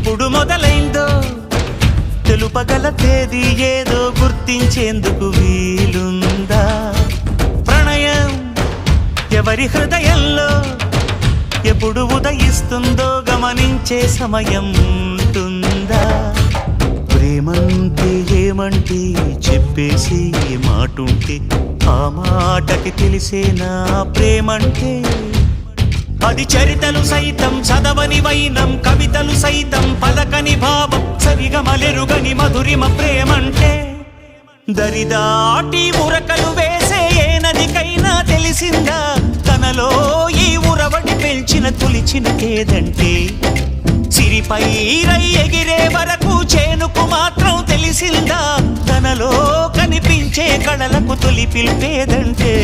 ఎప్పుడు మొదలైందో తెలుపగల తేదీ ఏదో గుర్తించేందుకు వీలుందా? ప్రణయం ఎవరి హృదయంలో ఎప్పుడు ఉదయిస్తుందో గమనించే సమయం ఉంటుందా? ప్రేమంటే ఏమంటే చెప్పేసి మాటుంటే ఆ మాటకి తెలిసేనా ప్రేమంటే? అది చరితలు సైతం చదవని వైనం, కవితలు సైతం పలకని భావం, సరిగమలెరుగని మధురిమ ప్రేమంటే. దరిదాటి ఉరకలు వేసే ఏ నదికైనా తెలిసిందా తనలో ఈ ఉరవడి పెంచిన తొలిచిన కేదంటే? సిరిపై రై ఎగిరే వరకు చేనుకు మాత్రం తెలిసిందా తనలో కనిపించే కళలకు తొలి పిలిపేదంటే?